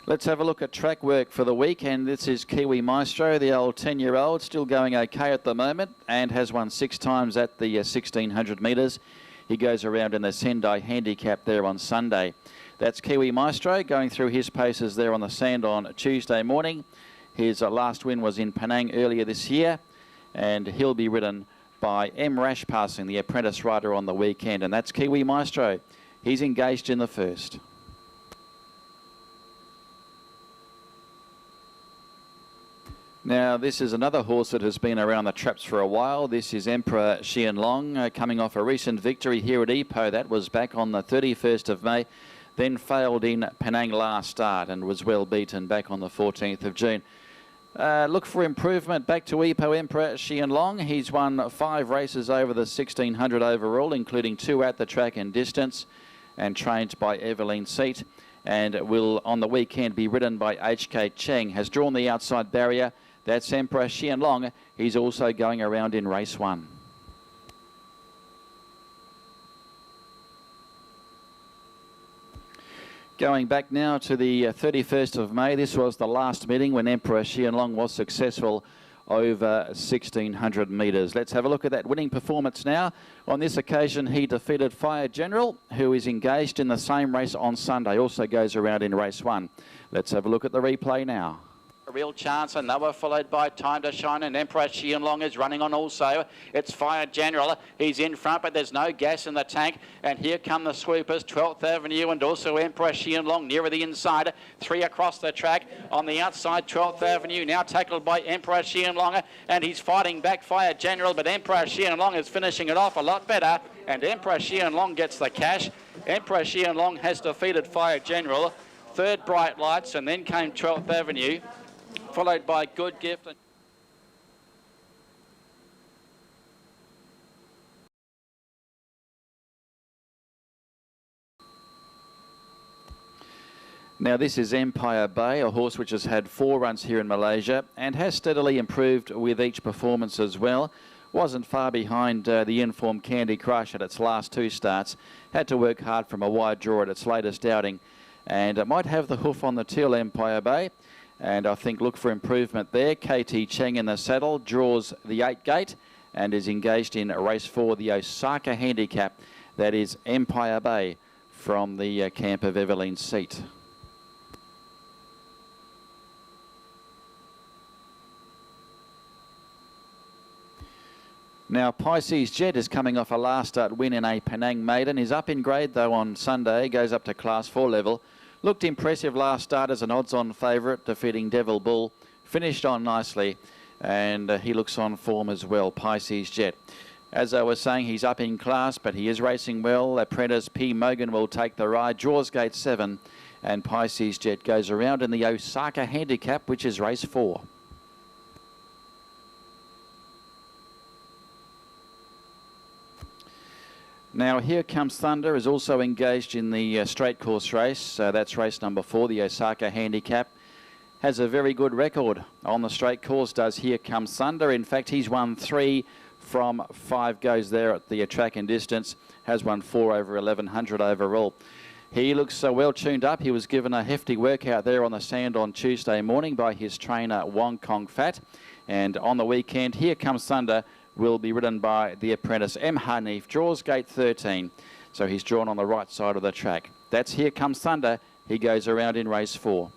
Let's have a look at track work for the weekend. This is Kiwi Maestro, the old 10-year-old, still going okay at the moment and has won 6 times at the 1600 metres. He goes around in the Sendai handicap there on Sunday. That's Kiwi Maestro going through his paces there on the sand on Tuesday morning. His last win was in Penang earlier this year, and he'll be ridden by M. Rash passing, the apprentice rider on the weekend, and that's Kiwi Maestro. He's engaged in the first. Now, this is another horse that has been around the traps for a while. This is Emperor Xianlong, coming off a recent victory here at Ipoh. That was back on the 31st of May, then failed in Penang last start and was well beaten back on the 14th of June. Look for improvement back to Ipoh, Emperor Xianlong. He's won 5 races over the 1600 overall, including 2 at the track and distance, and trained by Evelyn Seat, and will on the weekend be ridden by HK Cheng. Has drawn the outside barrier. That's Emperor Xianlong. He's also going around in race 1. Going back now to the 31st of May, this was the last meeting when Emperor Xianlong was successful over 1600 metres. Let's have a look at that winning performance now. On this occasion, he defeated Fire General, who is engaged in the same race on Sunday, also goes around in race 1. Let's have a look at the replay now. A real chance, and they were followed by Time to Shine, and Emperor Xianlong is running on also. It's Fire General. He's in front, but there's no gas in the tank. And here come the swoopers, 12th Avenue and also Emperor Xianlong nearer the inside. 3 across the track. On the outside, 12th Avenue, now tackled by Emperor Xianlong, and he's fighting back Fire General, but Emperor Xianlong is finishing it off a lot better, and Emperor Xianlong gets the cash. Emperor Xianlong has defeated Fire General. 3rd, Bright Lights, and then came 12th Avenue, followed by Good Gift. Now this is Empire Bay, a horse which has had 4 runs here in Malaysia and has steadily improved with each performance as well. Wasn't far behind the informed Candy Crush at its last 2 starts. Had to work hard from a wide draw at its latest outing, and it might have the hoof on the till, Empire Bay. And I think look for improvement there. KT Cheng in the saddle, draws the 8 gate and is engaged in race 4, the Osaka handicap. That is Empire Bay from the camp of Evelyn Seat. Now Pisces Jet is coming off a last start win in a Penang maiden. Is up in grade though on Sunday, goes up to class 4 level. Looked impressive last start as an odds-on favourite, defeating Devil Bull. Finished on nicely, and he looks on form as well, Pisces Jet. As I was saying, he's up in class, but he is racing well. Apprentice P. Mogan will take the ride. Draws gate 7, and Pisces Jet goes around in the Osaka handicap, which is race 4. Now Here Comes Thunder is also engaged in the straight course race. That's race number 4, the Osaka handicap. Has a very good record on the straight course, does Here Comes Thunder. In fact, he's won 3 from 5 goes there at the track and distance. Has won 4 over 1100 overall. He looks well tuned up. He was given a hefty workout there on the sand on Tuesday morning by his trainer Wong Kong Fat. And on the weekend, Here Comes Thunder will be ridden by the apprentice M. Hanif. Draws gate 13, so he's drawn on the right side of the track. That's Here Comes Thunder. He goes around in race 4.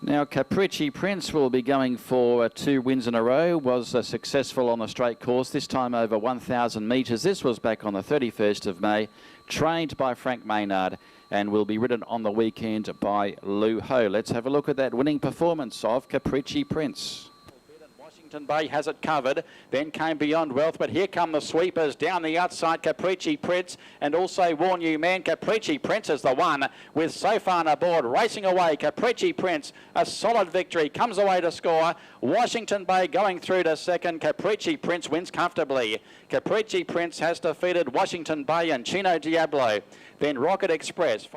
Now Capricci Prince will be going for 2 wins in a row. Was successful on the straight course, this time over 1,000 metres. This was back on the 31st of May. Trained by Frank Maynard, and will be ridden on the weekend by Lou Ho. Let's have a look at that winning performance of Capricci Prince. Washington Bay has it covered, then came Beyond Wealth, but here come the sweepers down the outside. Capricci Prince and also Warn You Man. Capricci Prince is the one with Sofan aboard, racing away. Capricci Prince, a solid victory, comes away to score. Washington Bay going through to second. Capricci Prince wins comfortably. Capricci Prince has defeated Washington Bay and Chino Diablo. Then Rocket Express.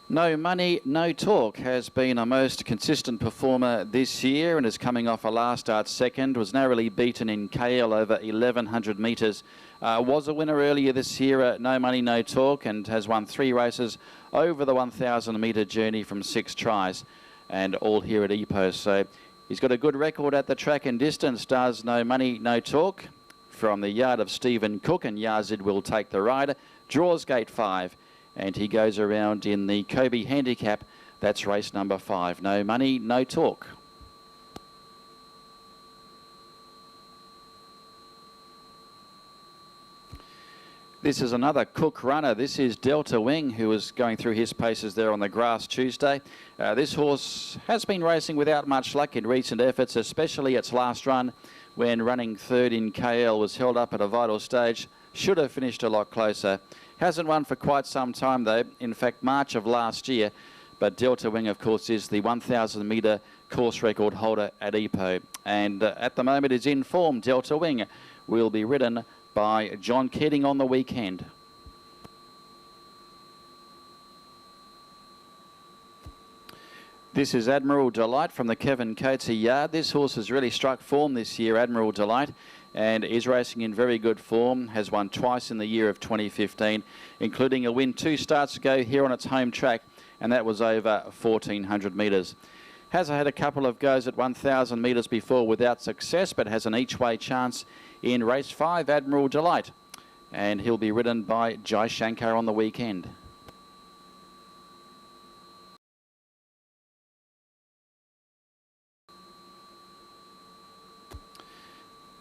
No Money, No Talk has been a most consistent performer this year and is coming off a last start second. Was narrowly beaten in KL over 1100 metres. Was a winner earlier this year at No Money, No Talk and has won 3 races over the 1,000 metre journey from 6 tries and all here at Ipoh. So he's got a good record at the track and distance, does No Money, No Talk. From the yard of Stephen Cook, and Yazid will take the ride. Draws gate 5. And he goes around in the Kobe handicap. That's race number 5. No Money, No Talk. This is another Cook runner. This is Delta Wing, who was going through his paces there on the grass Tuesday. This horse has been racing without much luck in recent efforts, especially its last run when running third in KL was held up at a vital stage. Should have finished a lot closer. Hasn't won for quite some time though, in fact March of last year, but Delta Wing of course is the 1,000 metre course record holder at Ipoh, and at the moment is in form. Delta Wing will be ridden by John Keating on the weekend. This is Admiral Delight from the Kevin Coatsy yard. This horse has really struck form this year, Admiral Delight, and is racing in very good form. Has won twice in the year of 2015, including a win 2 starts ago here on its home track, and that was over 1,400 metres. Has had a couple of goes at 1,000 metres before without success, but has an each-way chance in race 5, Admiral Delight, and he'll be ridden by Jai Shankar on the weekend.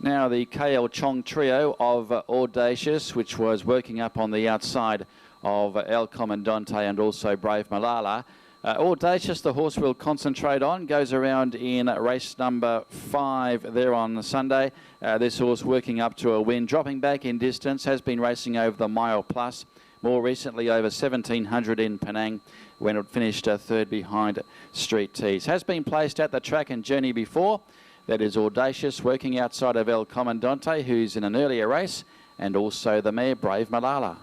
Now the KL Chong trio of Audacious, which was working up on the outside of El Comandante and also Brave Malala. Audacious, the horse will concentrate on, goes around in race number 5 there on Sunday. This horse working up to a win, dropping back in distance, has been racing over the mile plus, more recently over 1,700 in Penang when it finished third behind Street Tees. Has been placed at the track and journey before. That is Audacious, working outside of El Comandante, who's in an earlier race, and also the mare Brave Malala.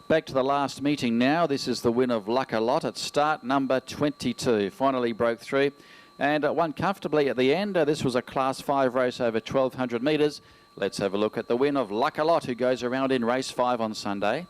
Back to the last meeting now. This is the win of Luck a Lot at start number 22. Finally broke through and won comfortably at the end. This was a Class 5 race over 1,200 metres. Let's have a look at the win of Luck a Lot, who goes around in race 5 on Sunday.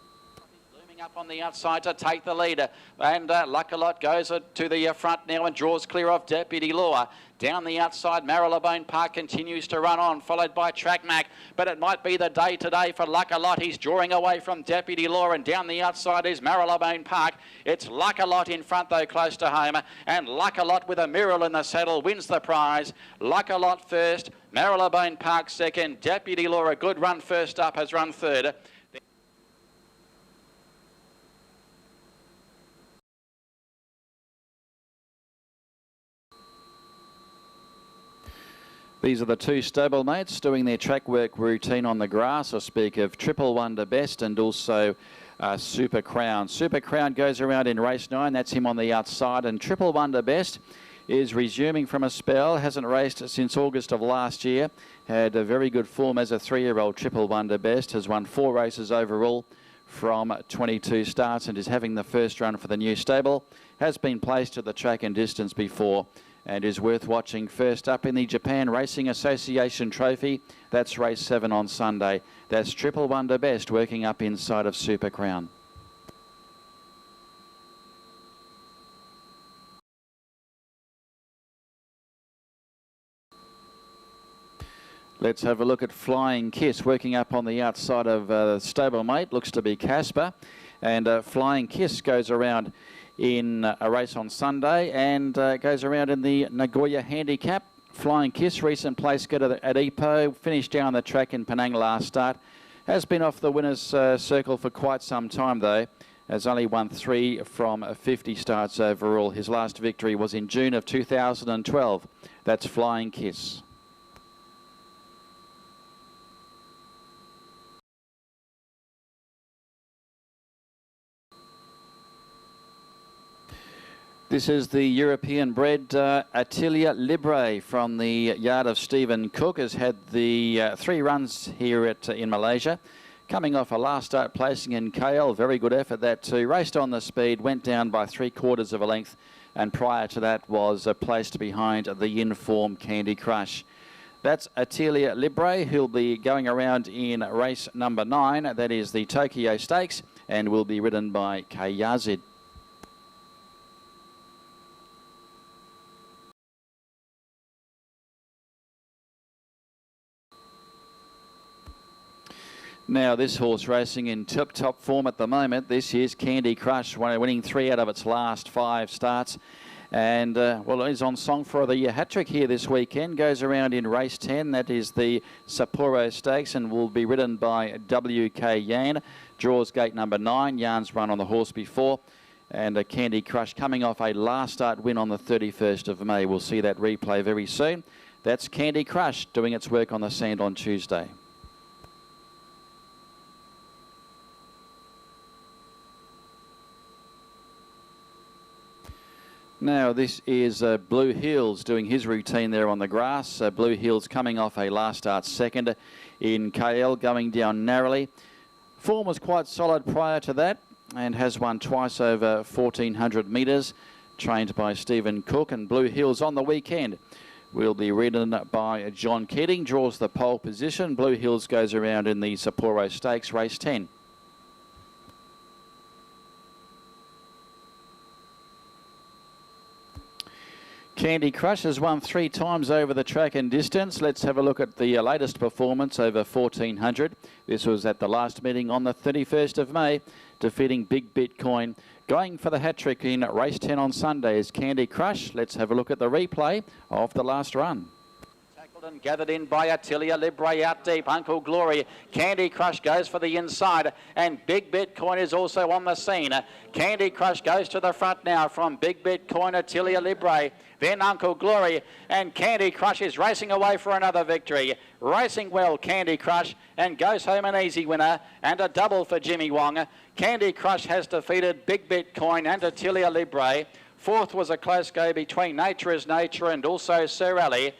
Up on the outside to take the leader, and Luck a Lot goes to the front now and draws clear of Deputy Law. Down the outside, Marylebone Park continues to run on, followed by Track Mac, but it might be the day today for Luck a Lot. He's drawing away from Deputy Law, and down the outside is Marylebone Park. It's Luck a Lot in front though, close to home, and Luck a Lot with a Miracle in the saddle wins the prize. Luck a Lot first, Marylebone Park second, Deputy Law a good run first up, has run third. These are the two stablemates doing their track work routine on the grass. I speak of Triple Wonder Best and also Super Crown. Super Crown goes around in race 9. That's him on the outside. And Triple Wonder Best is resuming from a spell. Hasn't raced since August of last year. Had a very good form as a 3-year-old. Triple Wonder Best has won 4 races overall from 22 starts and is having the first run for the new stable. Has been placed at the track and distance before, and is worth watching. First up in the Japan Racing Association Trophy, that's race 7 on Sunday. That's Triple Wonder Best working up inside of Super Crown. Let's have a look at Flying Kiss working up on the outside of stablemate. Looks to be Casper, and Flying Kiss goes around in a race on Sunday and goes around in the Nagoya handicap. Flying Kiss, recent place getter at Ipoh, finished down the track in Penang last start. Has been off the winner's circle for quite some time though. Has only won 3 from 50 starts overall. His last victory was in June of 2012. That's Flying Kiss. This is the European bred Atelier Libre from the yard of Stephen Cook. Has had the 3 runs here in Malaysia. Coming off a last start placing in KL, very good effort that too. Raced on the speed, went down by 3/4 of a length, and prior to that was placed behind the in-form Candy Crush. That's Atelier Libre, who'll be going around in race number 9. That is the Tokyo Stakes, and will be ridden by Kayazid. Now this horse racing in top form at the moment. This is Candy Crush, winning 3 out of its last 5 starts. And, well, he's on song for the hat-trick here this weekend. Goes around in race 10. That is the Sapporo Stakes and will be ridden by WK Yan. Draws gate number 9. Yan's run on the horse before. And Candy Crush coming off a last start win on the 31st of May. We'll see that replay very soon. That's Candy Crush doing its work on the sand on Tuesday. Now this is Blue Hills doing his routine there on the grass. Blue Hills coming off a last start second in KL, going down narrowly. Form was quite solid prior to that and has won twice over 1,400 metres, trained by Stephen Cook. And Blue Hills on the weekend will be ridden by John Keating, draws the pole position. Blue Hills goes around in the Sapporo Stakes, race 10. Candy Crush has won 3 times over the track and distance. Let's have a look at the latest performance over 1,400. This was at the last meeting on the 31st of May, defeating Big Bitcoin. Going for the hat-trick in race 10 on Sunday is Candy Crush. Let's have a look at the replay of the last run. And gathered in by Atelier Libre out deep. Uncle Glory. Candy Crush goes for the inside, and Big Bitcoin is also on the scene. Candy Crush goes to the front now from Big Bitcoin, Atelier Libre, then Uncle Glory, and Candy Crush is racing away for another victory. Racing well, Candy Crush, and goes home an easy winner and a double for Jimmy Wong. Candy Crush has defeated Big Bitcoin and Atelier Libre. Fourth was a close go between Nature is Nature and also Sir Ali.